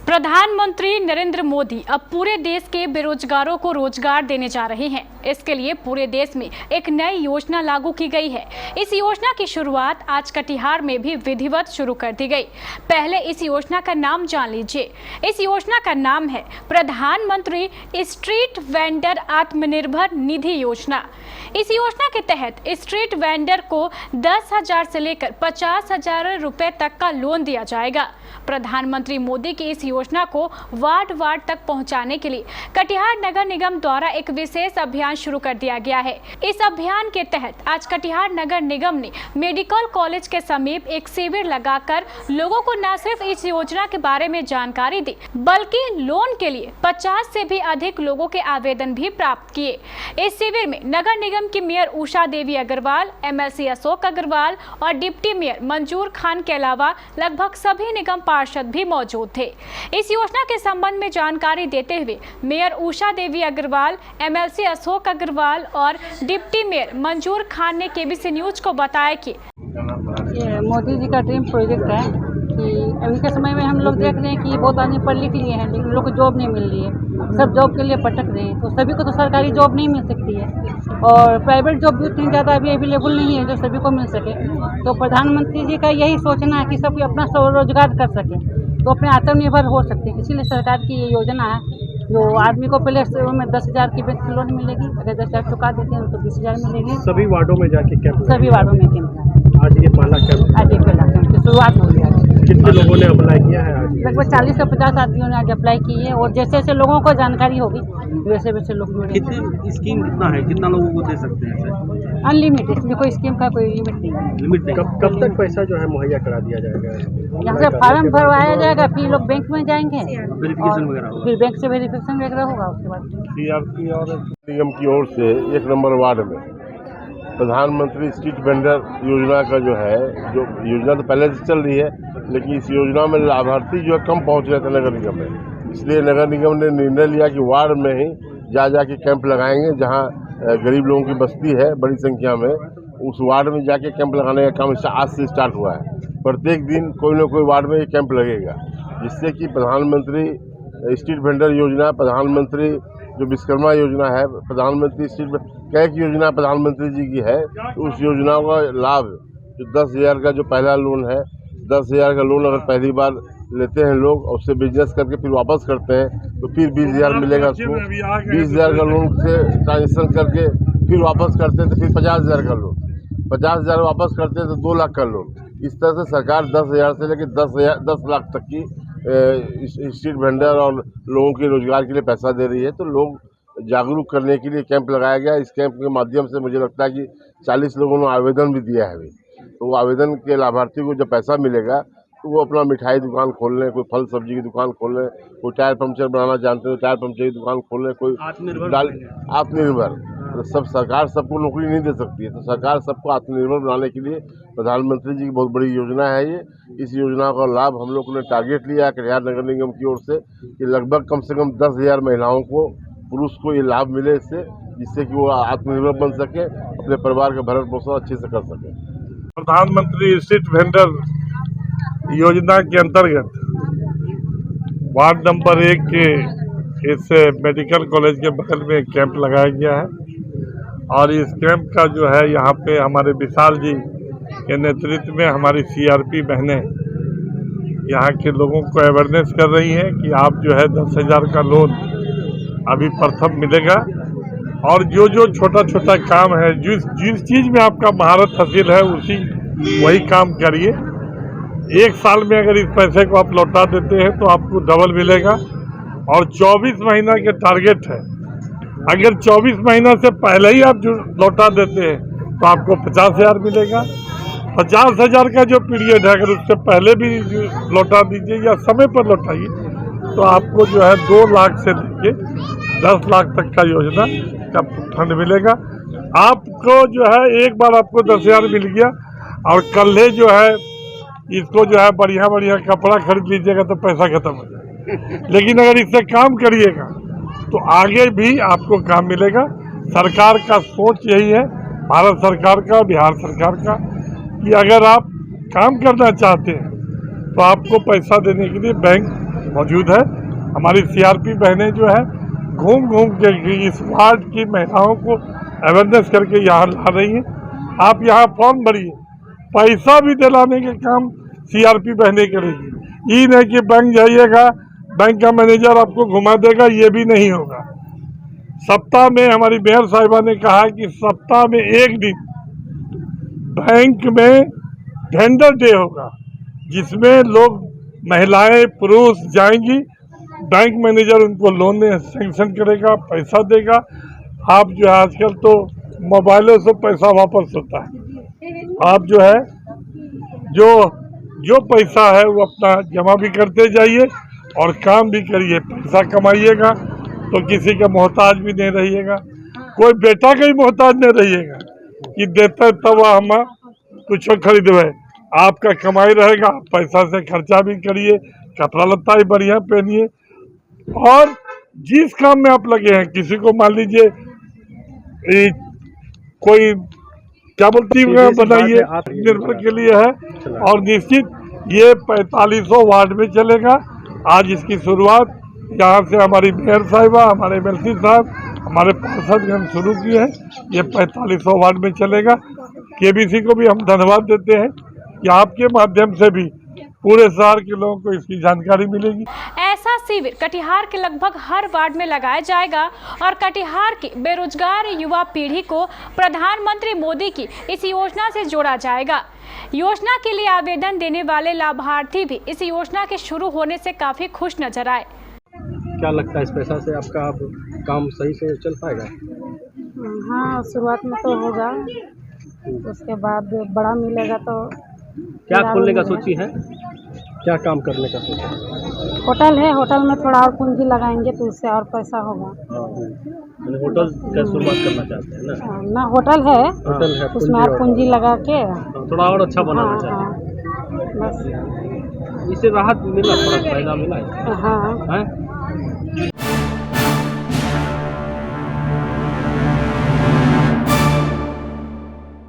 प्रधानमंत्री नरेंद्र मोदी अब पूरे देश के बेरोजगारों को रोजगार देने जा रहे हैं। इसके लिए पूरे देश में एक नई योजना लागू की गई है। इस योजना की शुरुआत आज कटिहार में भी विधिवत शुरू कर दी गई। पहले इस योजना का नाम जान लीजिए। इस योजना का नाम है प्रधानमंत्री स्ट्रीट वेंडर आत्मनिर्भर निधि योजना। इस योजना के तहत स्ट्रीट वेंडर को 10,000 से लेकर 50,000 रुपए तक का लोन दिया जाएगा। प्रधानमंत्री मोदी की इस योजना को वार्ड तक पहुंचाने के लिए कटिहार नगर निगम द्वारा एक विशेष अभियान शुरू कर दिया गया है। इस अभियान के तहत आज कटिहार नगर निगम ने मेडिकल कॉलेज के समीप एक शिविर लगाकर लोगों को न सिर्फ इस योजना के बारे में जानकारी दी, बल्कि लोन के लिए 50 से भी अधिक लोगों के आवेदन भी प्राप्त किए। इस शिविर में नगर निगम की मेयर उषा देवी अग्रवाल, MLC अशोक अग्रवाल और डिप्टी मेयर मंजूर खान के अलावा लगभग सभी निगम पार्षद भी मौजूद थे। इस योजना के संबंध में जानकारी देते हुए मेयर उषा देवी अग्रवाल, MLC अशोक अग्रवाल और डिप्टी मेयर मंजूर खान ने KBC न्यूज को बताया कि ये मोदी जी का ड्रीम प्रोजेक्ट है कि अभी के समय में हम लोग देख रहे हैं कि बहुत आदमी पढ़ लिख लिए हैं, लेकिन लोग को जॉब नहीं मिल रही है। सब जॉब के लिए भटक रहे हैं, तो सभी को तो सरकारी जॉब नहीं मिल सकती है और प्राइवेट जॉब भी उतनी ज़्यादा अभी अवेलेबल नहीं है जो सभी को मिल सके। तो प्रधानमंत्री जी का यही सोचना है कि सब अपना स्वरोजगार कर सकें, तो अपने आत्मनिर्भर हो सकते हैं। इसीलिए सरकार की ये योजना है जो आदमी को पहले में 10,000 की बैंक लोन मिलेगी। अगर 10,000 चुका देते हैं तो 20,000 मिलेगी। सभी वार्डों में जाके कैंप, सभी वार्डों में कैंप आज ये पहला कैंप, आज ये पहला कैंप की शुरुआत हो गया। कितने लोगों ने अप्लाई किया है आज? लगभग 40 से 50 आदमियों ने आज अप्लाई की है और जैसे जैसे लोगों को जानकारी होगी वैसे वैसे लोग जुड़े। कितनी स्कीम कितना है, कितना लोगों को दे सकते हैं? अनलिमिटेड, इसमें कोई स्कीम का कोई लिमिट नहीं है। लिमिट नहीं। कब तक पैसा जो है मुहैया करा दिया जाएगा? यहाँ से फार्म भरवाया जाएगा, फिर लोग बैंक में जाएंगे, वेरिफिकेशन वगैरह होगा, फिर बैंक से वेरिफिकेशन वगैरह होगा। उसके बाद CRP और निगम की ओर से 1 नंबर वार्ड में प्रधानमंत्री स्ट्रीट वेंडर योजना का जो है, जो योजना तो पहले से चल रही है, लेकिन इस योजना में लाभार्थी जो है कम पहुंच रहे थे नगर निगम में। इसलिए नगर निगम ने निर्णय लिया कि वार्ड में ही जाके कैंप लगाएंगे। जहां गरीब लोगों की बस्ती है बड़ी संख्या में, उस वार्ड में जाके कैंप लगाने का काम आज से स्टार्ट हुआ है। प्रत्येक दिन कोई न कोई वार्ड में ये कैंप लगेगा, जिससे कि प्रधानमंत्री स्ट्रीट वेंडर योजना, प्रधानमंत्री जो विश्वकर्मा योजना है, प्रधानमंत्री स्ट्रीट कैक योजना प्रधानमंत्री जी की है, तो उस योजना का लाभ जो 10,000 का जो पहला लोन है, 10,000 का लोन अगर पहली बार लेते हैं लोग और उससे बिजनेस करके फिर वापस करते हैं तो फिर 20,000 मिलेगा उसको। 20,000 का लोन से ट्रांजेक्शन करके फिर वापस करते हैं तो फिर 50,000 का लोन, 50,000 वापस करते हैं तो 2 लाख का लोन। इस तरह से सरकार 10,000 से लेकर 10 लाख तक की स्ट्रीट वेंडर और लोगों के रोजगार के लिए पैसा दे रही है। तो लोग जागरूक करने के लिए कैंप लगाया गया। इस कैंप के माध्यम से मुझे लगता है कि 40 लोगों ने आवेदन भी दिया है अभी। तो वो आवेदन के लाभार्थी को जब पैसा मिलेगा तो वो अपना मिठाई दुकान खोल लें, कोई फल सब्जी की दुकान खोल लें, कोई टायर पंक्चर बनाना जानते हो टायर पंक्चर की दुकान खोल लें, कोई आत्मनिर्भर। तो सब सरकार सबको नौकरी नहीं दे सकती है, तो सरकार सबको आत्मनिर्भर बनाने के लिए प्रधानमंत्री जी की बहुत बड़ी योजना है ये। इस योजना का लाभ हम लोगों ने टारगेट लिया है कटिहार नगर निगम की ओर से कि लगभग कम से कम 10,000 महिलाओं को, पुरुष को ये लाभ मिले इससे, जिससे कि वो आत्मनिर्भर बन सके, अपने परिवार का भरण पोषण अच्छे से कर सके। प्रधानमंत्री स्ट्रीट वेंडर योजना के अंतर्गत वार्ड नंबर 1 के इस मेडिकल कॉलेज के बगल में एक कैंप लगाया गया है और इस कैंप का जो है यहाँ पे हमारे विशाल जी के नेतृत्व में हमारी CRP बहनें यहाँ के लोगों को अवेयरनेस कर रही हैं कि आप जो है 10,000 का लोन अभी प्रथम मिलेगा और जो छोटा छोटा काम है, जिस चीज़ में आपका महारत हासिल है वही काम करिए। 1 साल में अगर इस पैसे को आप लौटा देते हैं तो आपको डबल मिलेगा और 24 महीना के टारगेट है। अगर 24 महीना से पहले ही आप जो लौटा देते हैं तो आपको 50,000 मिलेगा। 50,000 का जो पीरियड है अगर उससे पहले भी लौटा दीजिए या समय पर लौटाइए तो आपको जो है 2 लाख से लेके 10 लाख तक का योजना का फंड मिलेगा। आपको जो है एक बार आपको 10,000 मिल गया और कल जो है इसको जो है बढ़िया कपड़ा खरीद लीजिएगा तो पैसा खत्म हो जाएगा, लेकिन अगर इससे काम करिएगा तो आगे भी आपको काम मिलेगा। सरकार का सोच यही है, भारत सरकार का, बिहार सरकार का, कि अगर आप काम करना चाहते हैं तो आपको पैसा देने के लिए बैंक मौजूद है। हमारी सीआरपी बहनें जो है घूम घूम के इस वार्ड की महिलाओं को अवेयरनेस करके यहाँ ला रही हैं। आप यहाँ फॉर्म भरिए, पैसा भी दिलाने के काम सीआरपी बहनें करेगी। ये नहीं कि बैंक जाइएगा, बैंक का मैनेजर आपको घुमा देगा, ये भी नहीं होगा। सप्ताह में हमारी मेयर साहिबा ने कहा कि सप्ताह में एक दिन बैंक में वेंडर डे होगा, जिसमें लोग महिलाएं पुरुष जाएंगी, बैंक मैनेजर उनको लोन सैंक्शन करेगा, पैसा देगा। आप जो है आजकल तो मोबाइलों से पैसा वापस होता है, आप जो है जो पैसा है वो अपना जमा भी करते जाइए और काम भी करिए, पैसा कमाइएगा तो किसी का मोहताज भी नहीं रहिएगा, कोई बेटा का ही मोहताज नहीं रहिएगा कि देता तब हम कुछ खरीदवे। आपका कमाई रहेगा, आप पैसा से खर्चा भी करिए, कपड़ा लत्ता भी बढ़िया पहनिए और जिस काम में आप लगे हैं, किसी को मान लीजिए कोई क्या बोलती है बनाइए, निर्भर के लिए है और निश्चित ये 4500 वार्ड में चलेगा। आज इसकी शुरुआत यहाँ से हमारी मेयर साहिबा, हमारे एमएलसी साहब, हमारे पार्षदगण शुरू किए हैं। ये 4500 वार्ड में चलेगा। केबीसी को भी हम धन्यवाद देते हैं कि आपके माध्यम से भी पूरे शहर के लोगों को इसकी जानकारी मिलेगी। ऐसा शिविर कटिहार के लगभग हर वार्ड में लगाया जाएगा और कटिहार की बेरोजगार युवा पीढ़ी को प्रधानमंत्री मोदी की इस योजना से जोड़ा जाएगा। योजना के लिए आवेदन देने वाले लाभार्थी भी इस योजना के शुरू होने से काफी खुश नजर आए। क्या लगता है इस पैसा से आपका काम सही से चल पाएगा? हाँ, शुरुआत में तो होगा, उसके बाद बड़ा मिलेगा तो क्या खोलने का सोची है, क्या काम करने का सोचा है? होटल है, होटल में थोड़ा और पूंजी लगाएंगे तो उससे और पैसा होगा। होटल का शुरुआत करना चाहते हैं ना? ना होटल है, होटल है, उसमें और पूंजी लगा के थोड़ा और अच्छा बनाना चाहते हैं। बस इससे राहत मिला, थोड़ा फायदा मिला है? हाँ,